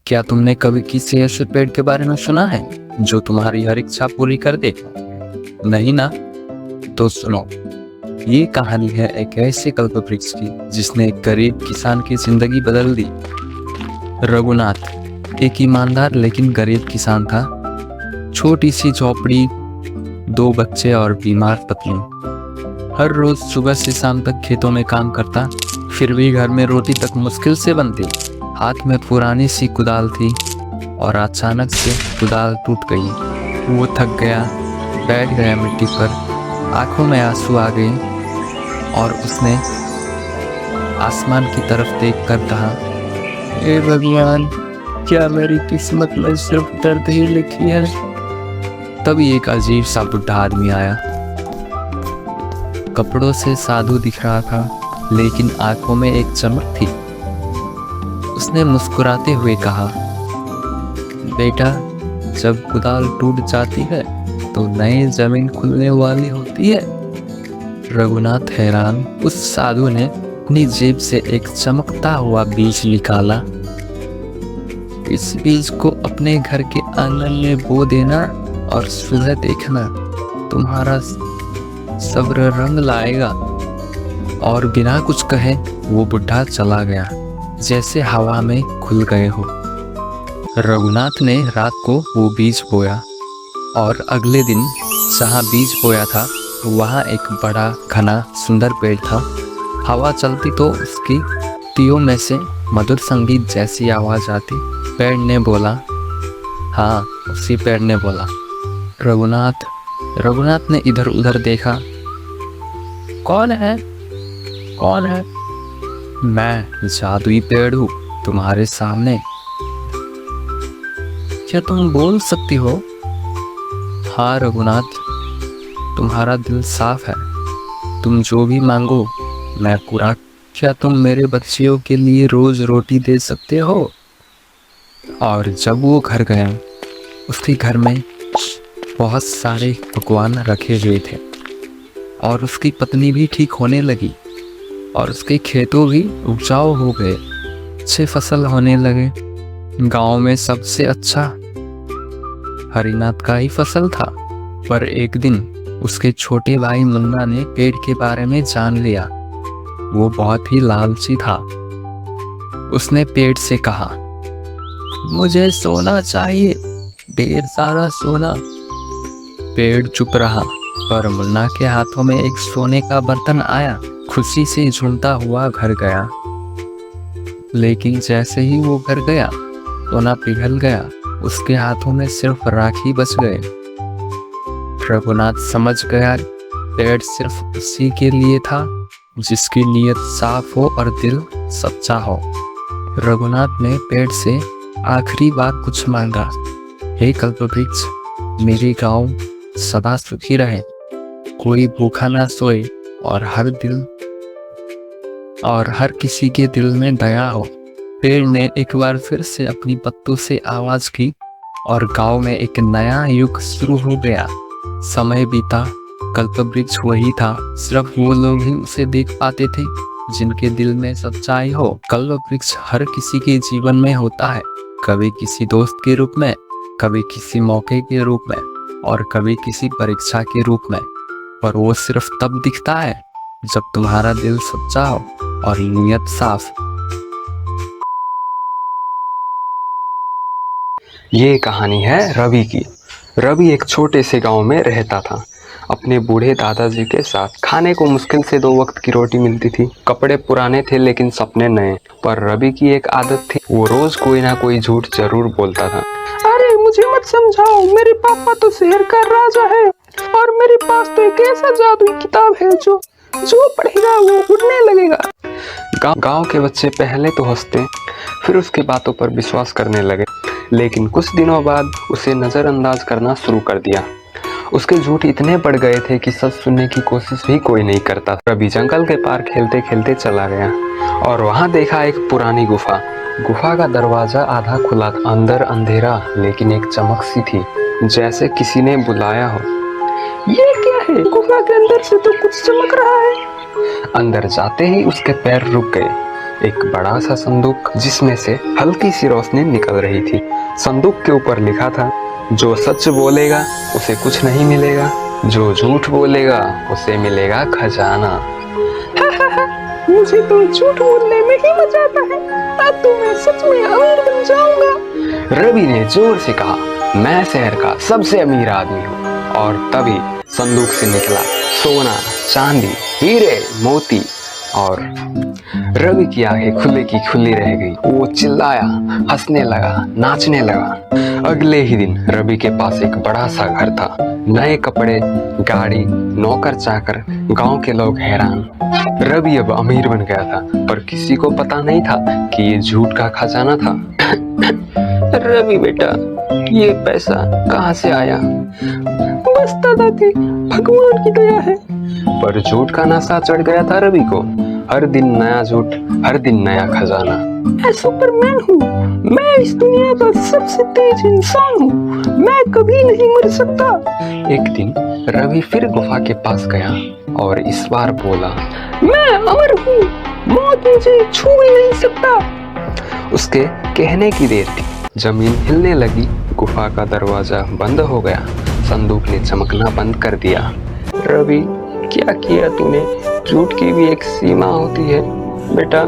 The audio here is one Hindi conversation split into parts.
क्या तुमने कभी किसी ऐसे पेड़ के बारे में सुना है जो तुम्हारी हर इच्छा पूरी कर दे? नहीं ना? तो सुनो, ये कहानी है एक ऐसे कल्पवृक्ष की जिसने एक गरीब किसान की जिंदगी बदल दी। रघुनाथ एक ईमानदार लेकिन गरीब किसान था। छोटी सी झोपड़ी, 2 बच्चे और बीमार पत्नी। हर रोज सुबह से शाम तक खेतों में काम करता, फिर भी घर में रोटी तक मुश्किल से बनती। हाथ में पुरानी सी कुदाल थी और अचानक से कुदाल टूट गई। वो थक गया, बैठ गया मिट्टी पर, आंखों में आंसू आ गए और उसने आसमान की तरफ देखकर कहा, हे भगवान, क्या मेरी किस्मत में सिर्फ दर्द ही लिखी है? तभी एक अजीब सा बुढ़ा आदमी आया। कपड़ों से साधु दिख रहा था लेकिन आंखों में एक चमक थी। उसने मुस्कुराते हुए कहा, बेटा, जब कुदाल टूट जाती है तो नई जमीन खुलने वाली होती है। रघुनाथ हैरान। उस साधु ने अपनी जेब से एक चमकता हुआ बीज निकाला। इस बीज को अपने घर के आंगन में बो देना और सुबह देखना, तुम्हारा सब्र रंग लाएगा। और बिना कुछ कहे वो बुढ़ा चला गया, जैसे हवा में खुल गए हो। रघुनाथ ने रात को वो बीज बोया और अगले दिन जहाँ बीज बोया था वहाँ एक बड़ा घना सुंदर पेड़ था। हवा चलती तो उसकी पत्तियों में से मधुर संगीत जैसी आवाज आती। पेड़ ने बोला, हाँ, उसी पेड़ ने बोला, रघुनाथ ने इधर उधर देखा। कौन है? कौन है? मैं जादुई पेड़ हूँ तुम्हारे सामने। क्या तुम बोल सकती हो? हाँ रघुनाथ, तुम्हारा दिल साफ है, तुम जो भी मांगो मैं पूरा। क्या तुम मेरे बच्चियों के लिए रोज रोटी दे सकते हो? और जब वो घर गया, उसके घर में बहुत सारे पकवान रखे हुए थे और उसकी पत्नी भी ठीक होने लगी और उसके खेतों भी उपजाऊ हो गए, अच्छे फसल होने लगे। गांव में सबसे अच्छा हरिनाथ का ही फसल था। पर एक दिन उसके छोटे भाई मुन्ना ने पेड़ के बारे में जान लिया। वो बहुत ही लालची था। उसने पेड़ से कहा, मुझे सोना चाहिए, ढेर सारा सोना। पेड़ चुप रहा, पर मुन्ना के हाथों में एक सोने का बर्तन आया। खुशी से झूमता हुआ घर गया। लेकिन जैसे ही वो घर गया, सोना पिघल गया। उसके हाथों में सिर्फ राखी बच गए। रघुनाथ समझ गया, पेड़ सिर्फ उसी के लिए था जिसकी नीयत साफ हो और दिल सच्चा हो। रघुनाथ ने पेड़ से आखिरी बार कुछ मांगा, हे कल्पवृक्ष, मेरी गांव सदा सुखी रहे, कोई भूखा ना सोए और हर किसी के दिल में दया हो। पेड़ ने एक बार फिर से अपनी पत्तों से आवाज की और गांव में एक नया युग शुरू हो गया। समय बीता, कल्पवृक्ष वही था, सिर्फ वो लोग ही उसे देख पाते थे जिनके दिल में सच्चाई हो। कल्पवृक्ष हर किसी के जीवन में होता है, कभी किसी दोस्त के रूप में, कभी किसी मौके के रूप में और कभी किसी परीक्षा के रूप में। पर वो सिर्फ तब दिखता है जब तुम्हारा दिल सच्चा हो और नीयत साफ। ये कहानी है रवि की। रवि एक छोटे से गांव में रहता था, अपने बूढ़े दादाजी के साथ। खाने को मुश्किल से 2 वक्त की रोटी मिलती थी। कपड़े पुराने थे लेकिन सपने नए। पर रवि की एक आदत थी, वो रोज कोई ना कोई झूठ जरूर बोलता था। अरे मुझे मत समझाओ, मेरे पापा तो शहर का राजा है और मेरे पास तो एक ऐसा जादुई किताब है जो पढ़ेगा वो उड़ने लगेगा। गांव के बच्चे पहले तो हंसते, फिर उसके बातों पर विश्वास करने लगे। लेकिन कुछ दिनों बाद उसे नजरअंदाज करना शुरू कर दिया। उसके झूठ इतने बढ़ गए थे कि सच सुनने की कोशिश भी कोई नहीं करता। रवि जंगल के पार खेलते खेलते चला गया और वहां देखा एक पुरानी गुफा। गुफा का दरवाजा आधा खुला था। अंदर अंधेरा लेकिन एक चमक सी थी, जैसे किसी ने बुलाया हो। ये क्या है? गुफा के अंदर से तो कुछ चमक रहा है। अंदर जाते ही उसके पैर रुक गए। एक बड़ा सा संदूक जिसमें से हल्की सी रोशनी निकल रही थी। संदूक के ऊपर लिखा था, जो सच बोलेगा उसे कुछ नहीं मिलेगा, जो झूठ बोलेगा उसे मिलेगा खजाना। मुझे तो झूठ बोलने में ही मजा आता है। अब तो मैं सच में अमीर बन जाऊंगा। रवि ने जोर से कहा, मैं शहर का सबसे अमीर आदमी हूँ। और तभी संदूक से निकला सोना, चांदी, हीरे, मोती। और रवि की आंखें खुली की खुली रह गई। वो चिल्लाया, हंसने लगा, नाचने लगा। अगले ही दिन रवि के पास एक बड़ा सा घर था, नए कपड़े, गाड़ी, नौकर चाकर। गांव के लोग हैरान। रवि अब अमीर बन गया था, पर किसी को पता नहीं था कि ये झूठ का खजाना था। रवि बेटा, ये पैसा कहाँ से आया? बस दादाजी, भगवान की दया है। पर झूठ का नशा चढ़ गया था रवि को। हर दिन नया झूठ, हर दिन नया खजाना। मैं सुपरमैन हूँ। मैं इस दुनिया का सबसे तेज इंसान हूँ। मैं कभी नहीं मर सकता। एक दिन रवि फिर गुफा के पास गया और इस बार बोला, मैं अमर हूँ। मौत मुझे छू ही नहीं सकता। उसके कहने की देर थी, जमीन हिलने लगी। गुफा का दरवाजा बंद हो गया। संदूक ने चमकना बंद कर दिया। रवि, क्या किया तूने? झूठ की भी एक सीमा होती है बेटा।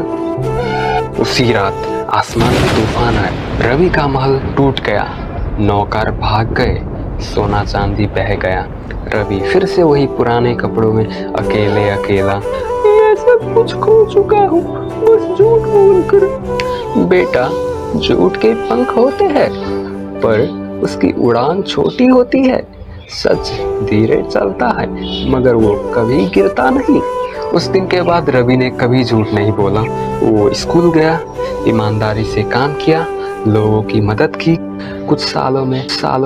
उसी रात आसमान में तूफान आया। रवि का महल टूट गया, नौकर भाग गए, सोना चांदी बह गया। रवि फिर से वही पुराने कपड़ों में अकेले अकेला। मैं सब कुछ खो चुका हूँ, बस झूठ बोलकर। बेटा, झूठ के पंख होते हैं, पर उसकी उड़ान छोटी होती है। सच धीरे चलता है, मगर वो कभी गिरता नहीं। उस दिन के बाद रवि ने कभी झूठ नहीं बोला। वो स्कूल गया, ईमानदारी से काम किया, लोगों की मदद की। कुछ सालों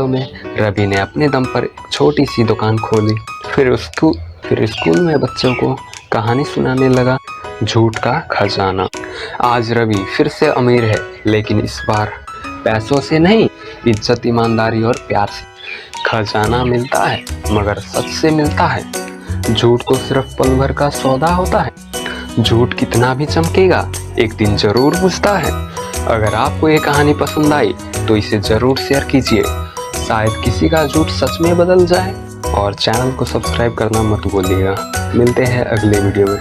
में रवि ने अपने दम पर एक छोटी सी दुकान खोली। फिर स्कूल में बच्चों को कहानी सुनाने लगा, झूठ का खजाना। आज रवि फिर से अमीर है, लेकिन इस बार पैसों से नहीं, इज्जत, ईमानदारी और प्यार से। खजाना मिलता है, मगर सच से मिलता है। झूठ तो सिर्फ पल भर का सौदा होता है। झूठ कितना भी चमकेगा, एक दिन जरूर बुझता है। अगर आपको ये कहानी पसंद आई तो इसे जरूर शेयर कीजिए। शायद किसी का झूठ सच में बदल जाए। और चैनल को सब्सक्राइब करना मत भूलिएगा। मिलते हैं अगले वीडियो में।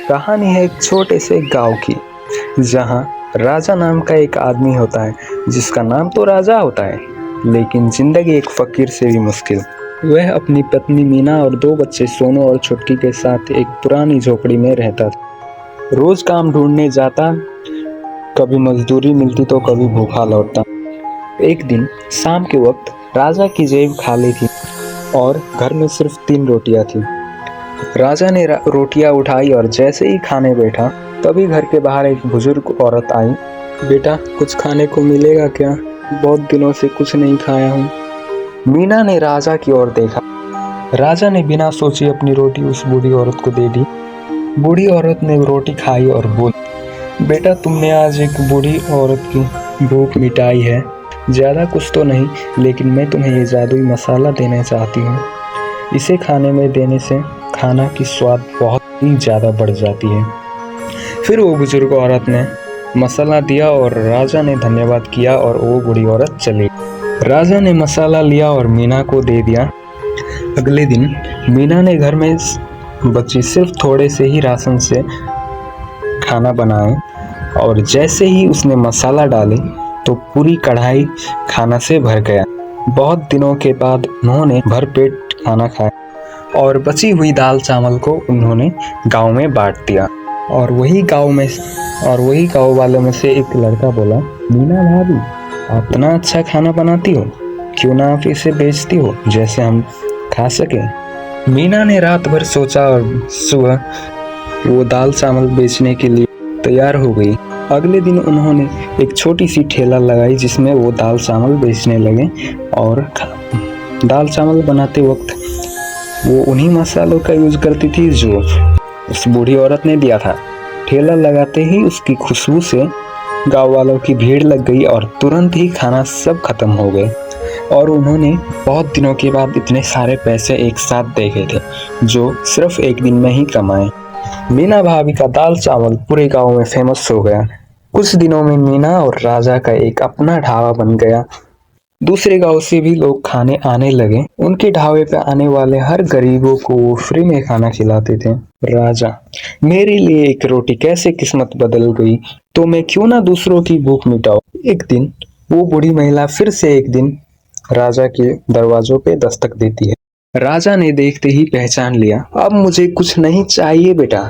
कहानी है एक छोटे से गांव की, जहां राजा नाम का एक आदमी होता है, जिसका नाम तो राजा होता है, लेकिन जिंदगी एक फकीर से भी मुश्किल। वह अपनी पत्नी मीना और 2 बच्चे सोनू और छुटकी के साथ एक पुरानी झोपड़ी में रहता था। रोज काम ढूंढने जाता, कभी मजदूरी मिलती तो कभी भूखा लौटता। एक दिन शाम के वक्त राजा की जेब खाली थी और घर में सिर्फ 3 रोटियां थी। राजा ने रोटियां उठाई और जैसे ही खाने बैठा, तभी घर के बाहर एक बुजुर्ग औरत आई। बेटा, कुछ खाने को मिलेगा क्या? बहुत दिनों से कुछ नहीं खाया हूँ। मीना ने राजा की ओर देखा। राजा ने बिना सोचे अपनी रोटी उस बूढ़ी औरत को दे दी। बूढ़ी औरत ने रोटी खाई और बोली, बेटा, तुमने आज एक बूढ़ी औरत की भूख मिटाई है। ज़्यादा कुछ तो नहीं, लेकिन मैं तुम्हें ये जादुई मसाला देना चाहती हूँ। इसे खाने में देने से खाना की स्वाद बहुत ही ज़्यादा बढ़ जाती है। फिर वो बुजुर्ग औरत ने मसाला दिया और राजा ने धन्यवाद किया और वो बूढ़ी औरत चली। राजा ने मसाला लिया और मीना को दे दिया। अगले दिन मीना ने घर में बची सिर्फ थोड़े से ही राशन से खाना बनाए और जैसे ही उसने मसाला डाले तो पूरी कढ़ाई खाना से भर गया। बहुत दिनों के बाद उन्होंने भरपेट खाना खाया और बची हुई दाल चावल को उन्होंने गांव में बांट दिया। और वही गांव वालों में से एक लड़का बोला, मीना भाभी, आप इतना अच्छा खाना बनाती हो, क्यों ना आप इसे बेचती हो, जैसे हम खा सकें। मीना ने रात भर सोचा और सुबह वो दाल चावल बेचने के लिए तैयार हो गई। अगले दिन उन्होंने एक छोटी सी ठेला लगाई जिसमें वो दाल चावल बेचने लगे। और दाल चावल बनाते वक्त वो उन्हीं मसालों का यूज करती थी जो उस बूढ़ी औरत ने दिया था। ठेला लगाते ही उसकी खुशबू से गांव वालों की भीड़ लग गई और तुरंत ही खाना सब खत्म हो गए। और उन्होंने बहुत दिनों के बाद इतने सारे पैसे एक साथ देखे थे, जो सिर्फ एक दिन में ही कमाए। मीना भाभी का दाल चावल पूरे गांव में फेमस हो गया। कुछ दिनों में मीना और राजा का एक अपना ढाबा बन गया। दूसरे गांव से भी लोग खाने आने लगे। उनके ढाबे पे आने वाले हर गरीबों को वो फ्री में खाना खिलाते थे। राजा, मेरे लिए एक रोटी कैसे किस्मत बदल गई, तो मैं क्यों ना दूसरों की भूख मिटाऊं। एक दिन वो बूढ़ी महिला फिर से एक दिन राजा के दरवाजों पे दस्तक देती है। राजा ने देखते ही पहचान लिया। अब मुझे कुछ नहीं चाहिए बेटा,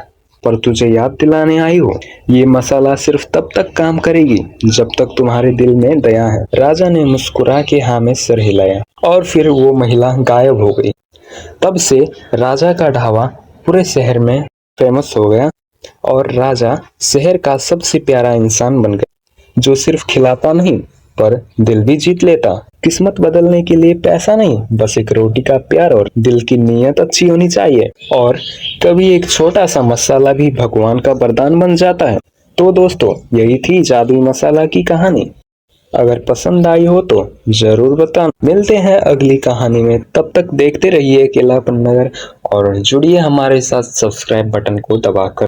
पर तुझे याद दिलाने आई हो, ये मसाला सिर्फ तब तक काम करेगी जब तक तुम्हारे दिल में दया है। राजा ने मुस्कुरा के हाँ में सिर हिलाया और फिर वो महिला गायब हो गई। तब से राजा का ढाबा पूरे शहर में फेमस हो गया और राजा शहर का सबसे प्यारा इंसान बन गया, जो सिर्फ खिलाता नहीं पर दिल भी जीत लेता। किस्मत बदलने के लिए पैसा नहीं, बस एक रोटी का प्यार और दिल की नीयत अच्छी होनी चाहिए। और कभी एक छोटा सा मसाला भी भगवान का वरदान बन जाता है। तो दोस्तों, यही थी जादुई मसाला की कहानी। अगर पसंद आई हो तो जरूर बताना। मिलते हैं अगली कहानी में, तब तक देखते रहिए अकेलापन नगर और जुड़िए हमारे साथ सब्सक्राइब बटन को दबाकर।